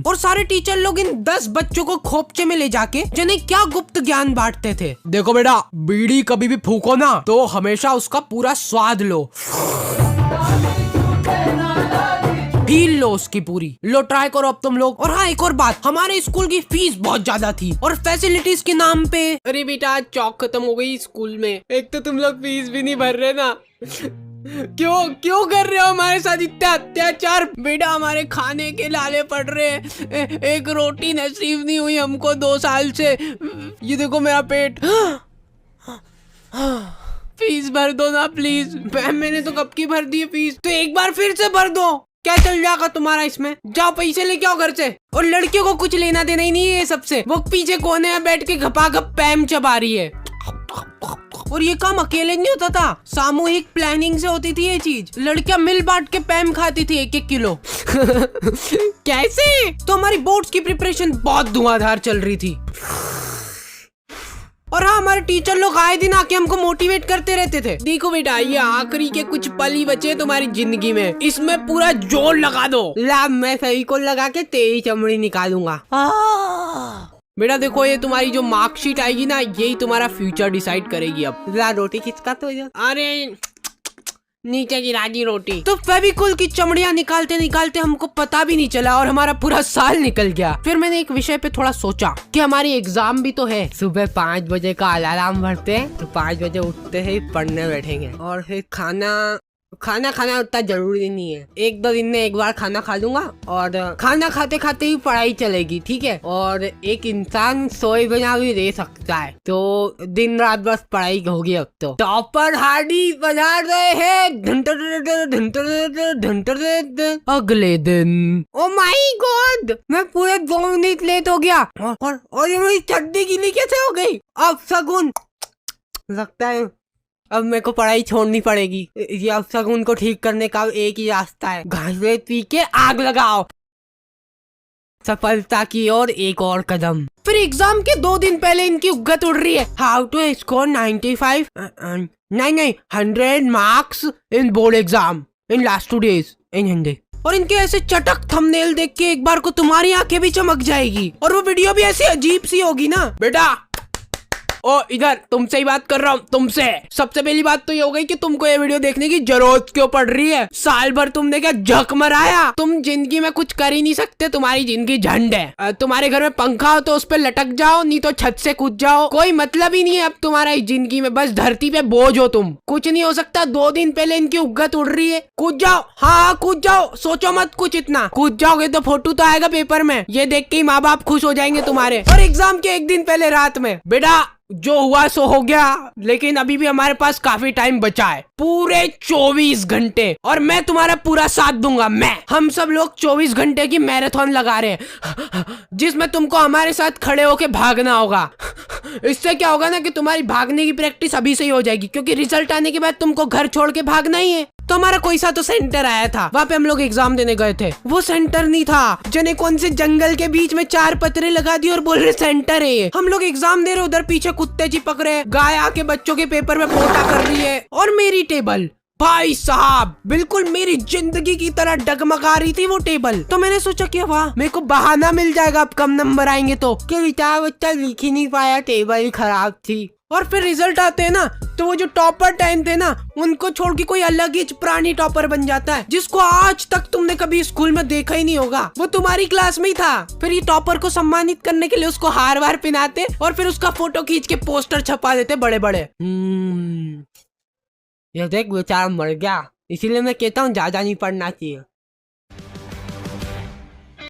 और सारे टीचर लोग इन 10 बच्चों को खोपचे में ले जाके जिन्हें क्या गुप्त ज्ञान बांटते थे। देखो बेटा, बीड़ी कभी भी फूको ना तो हमेशा उसका पूरा स्वाद लो, फील लो उसकी पूरी, लो ट्राई करो अब तुम लोग। और हाँ, एक और बात, हमारे स्कूल की फीस बहुत ज्यादा थी और फैसिलिटीज के नाम पे, अरे बेटा चौक खत्म हो गई स्कूल में, एक तो तुम लोग फीस भी नहीं भर रहे ना क्यों कर रहे हो हमारे साथ इतना अत्याचार? बेटा हमारे खाने के लाले पड़ रहे हैं, एक रोटी नसीब नहीं हुई हमको 2 साल से, ये देखो मेरा पेट। फीस भर दो ना प्लीज। मैम मैंने तो कब की भर दी फीस, तो एक बार फिर से भर दो, क्या चल जाएगा तुम्हारा इसमें? जाओ पैसे लेके आओ घर से। और लड़कियों को कुछ लेना देना ही नहीं है सबसे, वो पीछे कोने में बैठ के घपाघप पैम चबा रही है। और ये काम अकेले नहीं होता था, सामूहिक प्लानिंग से होती थी ये चीज। लड़कियां मिल बांट के पैम खाती थी 1-1 किलो। कैसे? तो हमारी बोर्ड्स की प्रिपरेशन बहुत धुआंधार चल रही थी। और हाँ, हमारे टीचर लोग आए दिन आके हमको मोटिवेट करते रहते थे। देखो बेटा, ये आखिरी के कुछ पल ही बचे तुम्हारी जिंदगी में, इसमें पूरा जोर लगा दो। ला, मैं फेविकोल लगा के तेरी चमड़ी निकालूंगा। बेटा देखो, ये तुम्हारी जो मार्कशीट आएगी ना, यही तुम्हारा फ्यूचर डिसाइड करेगी। अब ला रोटी किसका तो, अरे नीचे गिरा दी रोटी। तो फेविकोल की चमड़ियां निकालते निकालते हमको पता भी नहीं चला और हमारा पूरा साल निकल गया। फिर मैंने एक विषय पे थोड़ा सोचा कि हमारी एग्जाम भी तो है। सुबह 5 बजे का अलार्म भरते हैं तो 5 बजे उठते ही पढ़ने बैठेंगे। और फिर खाना उतना जरूरी नहीं है, 1-2 दिन में एक बार खाना खा लूंगा और खाना खाते खाते ही पढ़ाई चलेगी, ठीक है। और एक इंसान सोए बिना भी रह सकता है, तो दिन रात बस पढ़ाई होगी। अब तो टॉपर हार्डी बजा रहे हैं। अगले दिन, ओ माय गॉड, मैं पूरे 2 मिनट लेट हो गया और ये मेरी चड्डी गीली कैसे हो गई? अब शगुन, लगता है अब मेरे को पढ़ाई छोड़नी पड़ेगी। ये अब शगुन को ठीक करने का एक ही रास्ता है, घास पी के आग लगाओ। सफलता की ओर एक और कदम। फिर एग्जाम के 2 दिन पहले इनकी उगत उड़ रही है, हाउ टू स्कोर 95 नहीं 100 marks in board exam in last 2 days इन हिंदी। और इनके ऐसे चटक थंबनेल देख के एक बार को तुम्हारी आंखें भी चमक जाएगी और वो वीडियो भी ऐसी अजीब सी होगी ना। बेटा ओ इधर, तुमसे ही बात कर रहा हूँ, तुमसे। सबसे पहली बात तो ये हो गई कि तुमको ये वीडियो देखने की जरूरत क्यों पड़ रही है? साल भर तुमने क्या झक मराया? तुम जिंदगी में कुछ कर ही नहीं सकते, तुम्हारी जिंदगी झंड है। तुम्हारे घर में पंखा हो तो उस पर लटक जाओ, नहीं तो छत से कूद जाओ, कोई मतलब ही नहीं है अब तुम्हारा इस जिंदगी में, बस धरती पे बोझ हो तुम, कुछ नहीं हो सकता। 2 दिन पहले इनकी उगत उड़ रही है, कूद जाओ। हाँ कूद जाओ, सोचो मत कुछ इतना, कूद जाओगे तो फोटो तो आएगा पेपर में, ये देख के ही माँ बाप खुश हो जाएंगे तुम्हारे। और एग्जाम के 1 दिन पहले रात में, बेटा जो हुआ सो हो गया, लेकिन अभी भी हमारे पास काफी टाइम बचा है, पूरे 24 घंटे, और मैं तुम्हारा पूरा साथ दूंगा। हम सब लोग 24 घंटे की मैराथन लगा रहे हैं, जिसमें तुमको हमारे साथ खड़े होके भागना होगा। इससे क्या होगा ना कि तुम्हारी भागने की प्रैक्टिस अभी से ही हो जाएगी, क्योंकि रिजल्ट आने के बाद तुमको घर छोड़ के भागना ही है। तो हमारा कोई सा तो सेंटर आया था, वहाँ पे हम लोग एग्जाम देने गए थे। वो सेंटर नहीं था, जने कौन से जंगल के बीच में 4 पत्रे लगा दिए और बोल रहे सेंटर है ये। हम लोग एग्जाम दे रहे, उधर पीछे कुत्ते चिपक रहे, गाय आके बच्चों के पेपर में पोटा कर रही है, और मेरी टेबल भाई साहब बिल्कुल मेरी जिंदगी की तरह डगमगा रही थी वो टेबल। तो मैंने सोचा कि वाह, मेरे को बहाना मिल जाएगा अब कम नंबर आएंगे तो, कि बेचारा बच्चा लिख ही नहीं पाया, टेबल खराब थी। और फिर रिजल्ट आते हैं ना, तो वो जो टॉपर 10 थे ना, उनको छोड़ के कोई अलग ही प्राणी टॉपर बन जाता है, जिसको आज तक तुमने कभी स्कूल में देखा ही नहीं होगा। वो तुम्हारी क्लास में ही था। फिर ये टॉपर को सम्मानित करने के लिए उसको हार वार पहनाते और फिर उसका फोटो खींच के पोस्टर छपा देते बड़े बड़े। ये देख बेचारा मर गया, इसीलिए मैं कहता हूँ ज्यादा नहीं पढ़ना चाहिए।